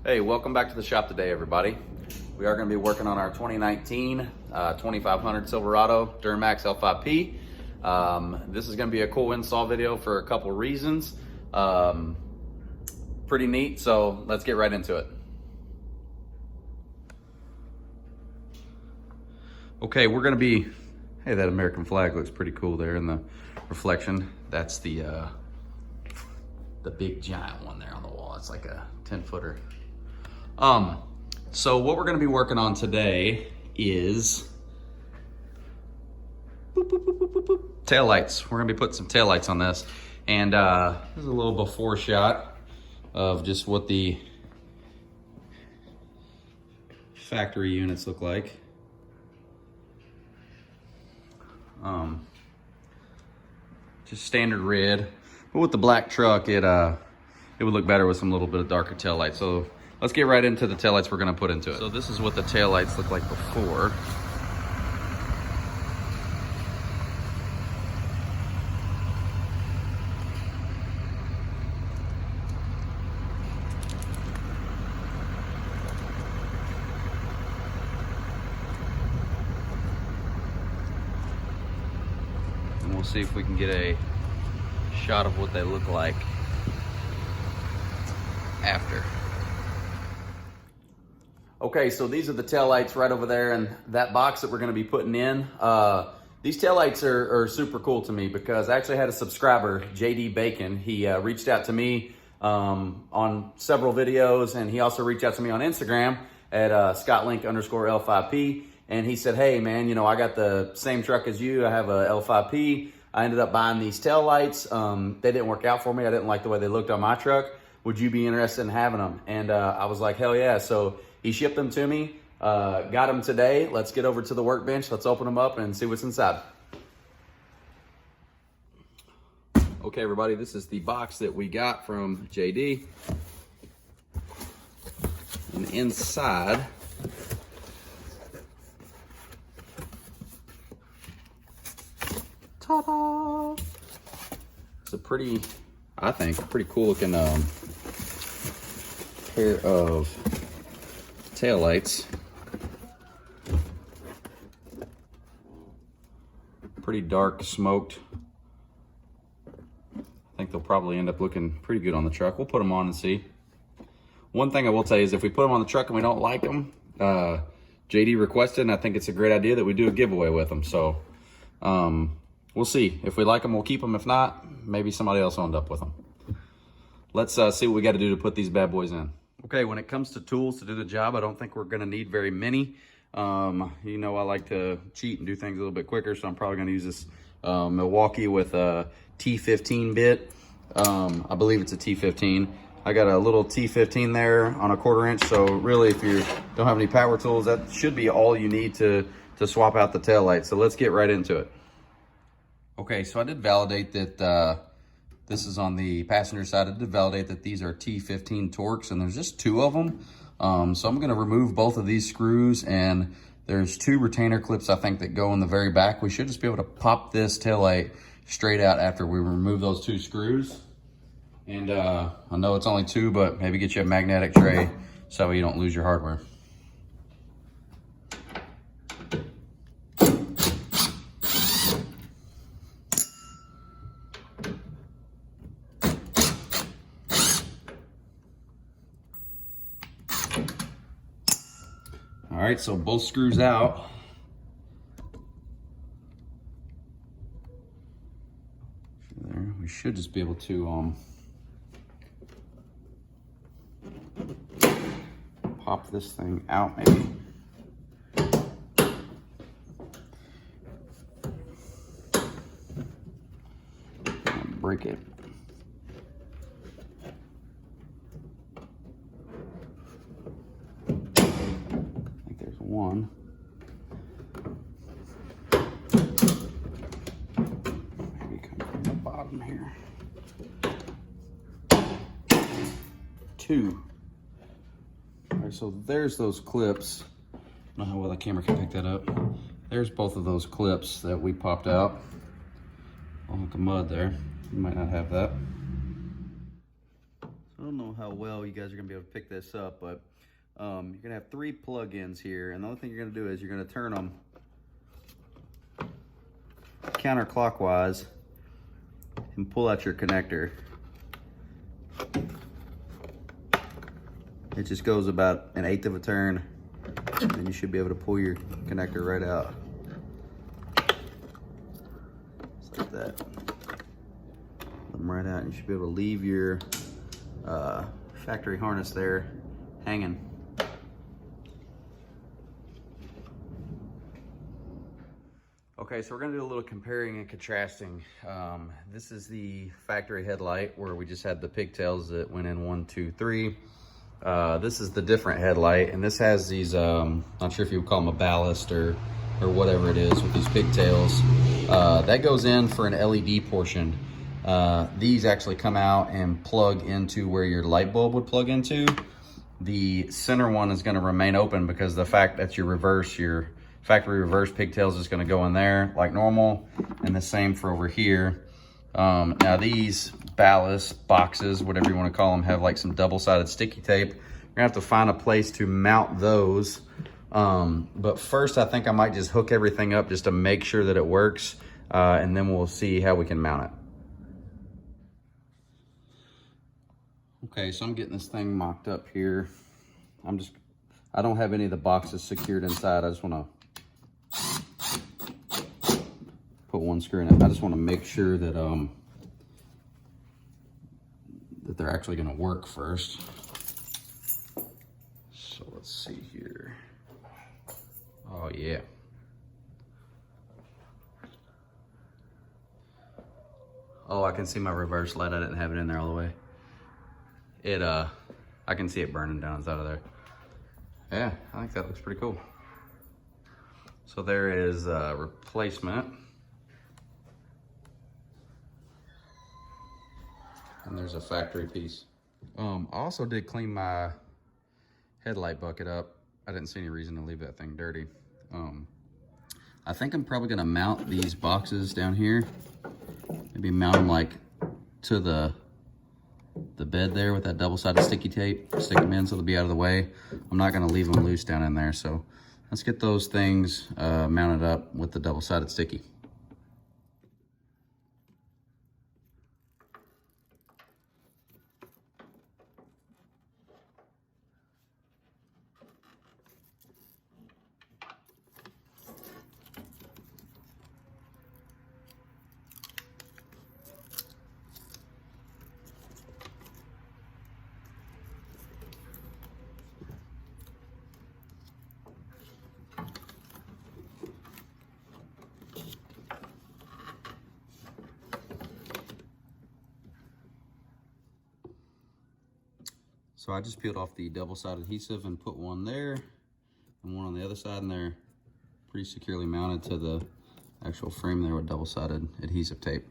Hey, welcome back to the shop today, everybody. We are going to be working on our 2019 2500 Silverado Duramax L5P. This is going to be a cool install video for a couple reasons. Pretty neat, so let's get right into it. Okay, we're going to be, hey, that American flag looks pretty cool there in the reflection. That's the big giant one there on the wall. It's like a 10-footer. So what we're going to be working on today is taillights. We're going to be putting some taillights on this. And this is a little before shot of just what the factory units look like. Just standard red, but with the black truck, it would look better with some little bit of darker taillights. So let's get right into the taillights we're going to put into it. So this is what the taillights look like before. And we'll see if we can get a shot of what they look like after. Okay, so these are the taillights right over there in that box that we're going to be putting in. These taillights are super cool to me because I actually had a subscriber, JD Bacon. He reached out to me on several videos, and he also reached out to me on Instagram at ScottLink_L5P. And he said, hey man, you know, I got the same truck as you. I have a L5P. I ended up buying these taillights. They didn't work out for me. I didn't like the way they looked on my truck. Would you be interested in having them? And I was like, hell yeah. So he shipped them to me, got them today. Let's get over to the workbench. Let's open them up and see what's inside. Okay, everybody, this is the box that we got from JD. And inside, ta-da! It's a pretty, I think, pretty cool looking pair of taillights. Pretty dark, smoked. I think they'll probably end up looking pretty good on the truck. We'll put them on and see. One thing I will tell you is if we put them on the truck and we don't like them, JD requested, and I think it's a great idea that we do a giveaway with them. So we'll see. If we like them, we'll keep them. If not, maybe somebody else will end up with them. Let's see what we got to do to put these bad boys in. Okay, when it comes to tools to do the job, I don't think we're going to need very many. You know, I like to cheat and do things a little bit quicker, so I'm probably going to use this Milwaukee with a T15 bit. I believe it's a T15. I got a little T15 there on a 1/4 inch, so really if you don't have any power tools, that should be all you need to swap out the taillight. So let's get right into it. Okay, so I did validate that this is on the passenger side. I did validate that these are T15 Torx, and there's just 2 of them. So I'm gonna remove both of these screws, and there's 2 retainer clips, I think, that go in the very back. We should just be able to pop this taillight straight out after we remove those 2 screws. And I know it's only 2, but maybe get you a magnetic tray so you don't lose your hardware. All right, so both screws out. There, we should just be able to pop this thing out maybe. Break it. One. Maybe come from the bottom here. 2. All right, so there's those clips. I don't know how well the camera can pick that up. There's both of those clips that we popped out. A hunk of mud there. You might not have that. So don't know how well you guys are gonna be able to pick this up, but you're gonna have 3 plug-ins here, and the only thing you're gonna do is you're gonna turn them counterclockwise and pull out your connector. It just goes about 1/8 of a turn, and you should be able to pull your connector right out. Just like that. Let them right out, and you should be able to leave your factory harness there hanging. Okay, so we're gonna do a little comparing and contrasting. This is the factory headlight where we just had the pigtails that went in 1, 2, 3. This is the different headlight, and this has these, not sure if you would call them a ballast or whatever it is with these pigtails. That goes in for an LED portion. These actually come out and plug into where your light bulb would plug into. The center one is gonna remain open because the fact that your factory reverse pigtails is gonna go in there like normal, and the same for over here. Now these ballast boxes, whatever you want to call them, have like some double-sided sticky tape. You're gonna have to find a place to mount those. But first I think I might just hook everything up just to make sure that it works, and then we'll see how we can mount it. Okay, so I'm getting this thing mocked up here. I don't have any of the boxes secured inside. I just wanna put one screw in it. I just wanna make sure that that they're actually gonna work first. So let's see here. Oh yeah. Oh, I can see my reverse light. I didn't have it in there all the way. I can see it burning down inside of there. Yeah, I think that looks pretty cool. So there is a replacement. And there's a factory piece. I also did clean my headlight bucket up. I didn't see any reason to leave that thing dirty. I think I'm probably gonna mount these boxes down here. Maybe mount them like to the bed there with that double-sided sticky tape. Stick them in so they'll be out of the way. I'm not gonna leave them loose down in there. So let's get those things mounted up with the double-sided sticky. So I just peeled off the double-sided adhesive and put one there and one on the other side, and they're pretty securely mounted to the actual frame there with double-sided adhesive tape.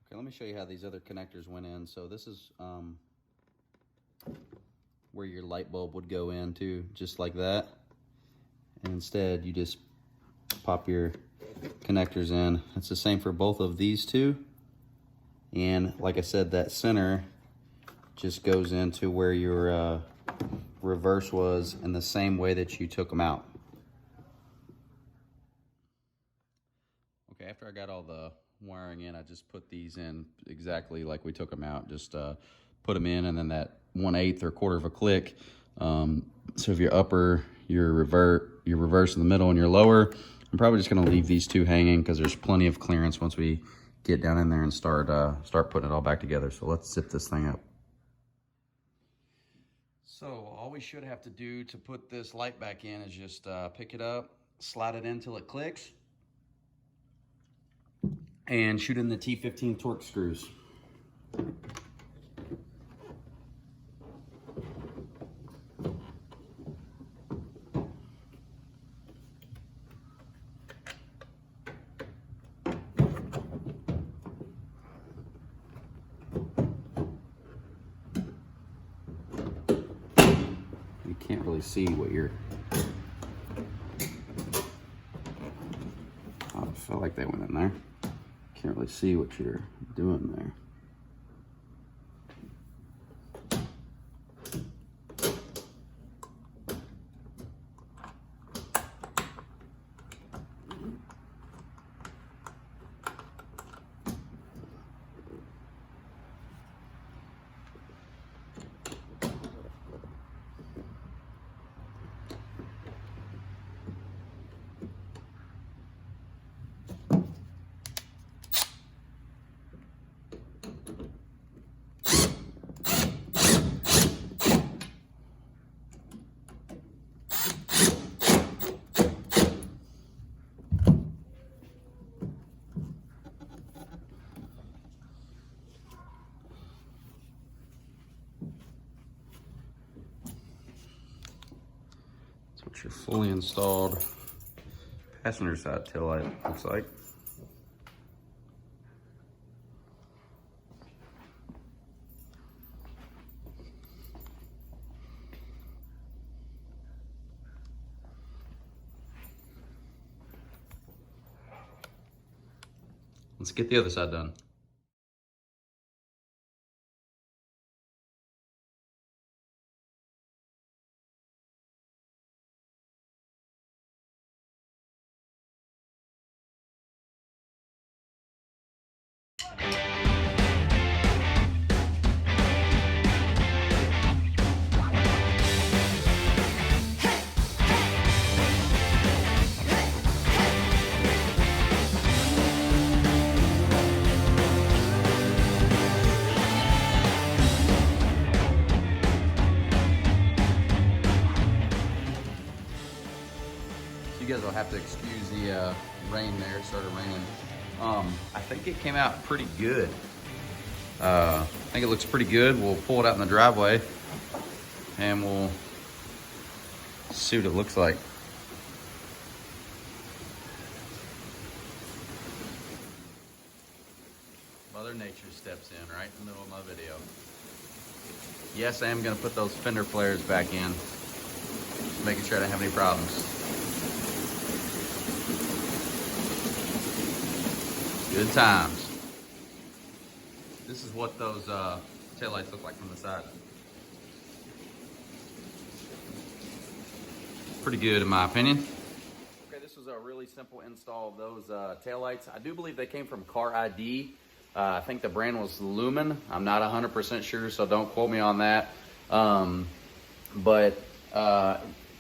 Okay, let me show you how these other connectors went in. So this is where your light bulb would go into, just like that. And instead, you just pop your connectors in. It's the same for both of these two. And like I said, that center just goes into where your reverse was in the same way that you took them out. Okay, after I got all the wiring in, I just put these in exactly like we took them out. Just put them in, and then that 1/8 or 1/4 of a click. So if your upper, your reverse in the middle, and your lower, I'm probably just gonna leave these two hanging because there's plenty of clearance once we get down in there and start putting it all back together. So let's zip this thing up. So all we should have to do to put this light back in is just pick it up, slide it in till it clicks, and shoot in the T15 Torx screws. Can't really see what you're, oh, I felt like they went in there. Can't really see what you're doing there. Got your fully installed passenger side taillight, looks like. Let's get the other side done. You guys will have to excuse the rain there. It started raining. I think it came out pretty good. I think it looks pretty good. We'll pull it out in the driveway and we'll see what it looks like. Mother Nature steps in right in the middle of my video. Yes, I am gonna put those fender flares back in, making sure I don't have any problems. Good times. This is what those taillights look like from the side. Pretty good in my opinion. Okay, this was a really simple install of those taillights. I do believe they came from Car ID. I think the brand was Lumen. I'm not 100% sure, so don't quote me on that. But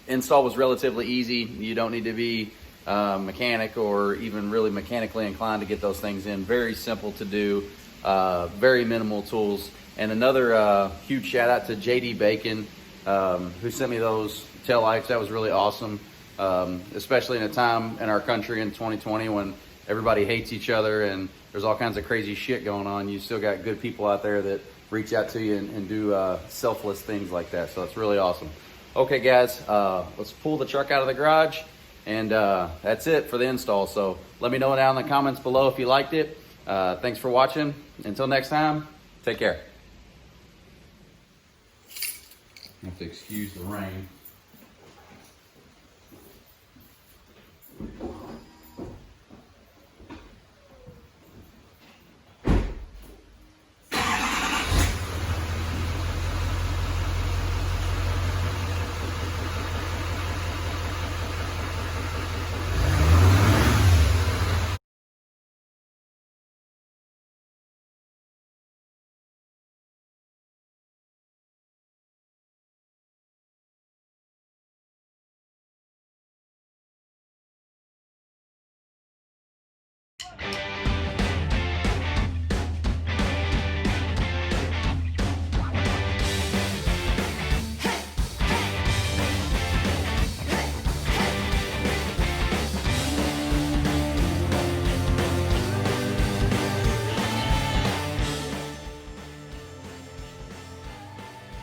install was relatively easy. You don't need to be mechanic or even really mechanically inclined to get those things in. Very simple to do, very minimal tools. And another huge shout out to JD Bacon, who sent me those taillights. That was really awesome, especially in a time in our country in 2020 when everybody hates each other and there's all kinds of crazy shit going on. You still got good people out there that reach out to you and do selfless things like that. So it's really awesome. Okay guys, let's pull the truck out of the garage. And that's it for the install. So let me know down in the comments below if you liked it. Thanks for watching. Until next time, take care. I have to excuse the rain.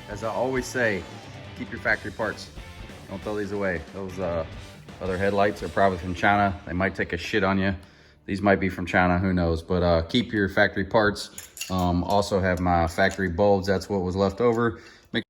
As I always say, keep your factory parts. Don't throw these away. Those other headlights are probably from China. They might take a shit on you. These might be from China, who knows? But keep your factory parts. Also have my factory bulbs. That's what was left over.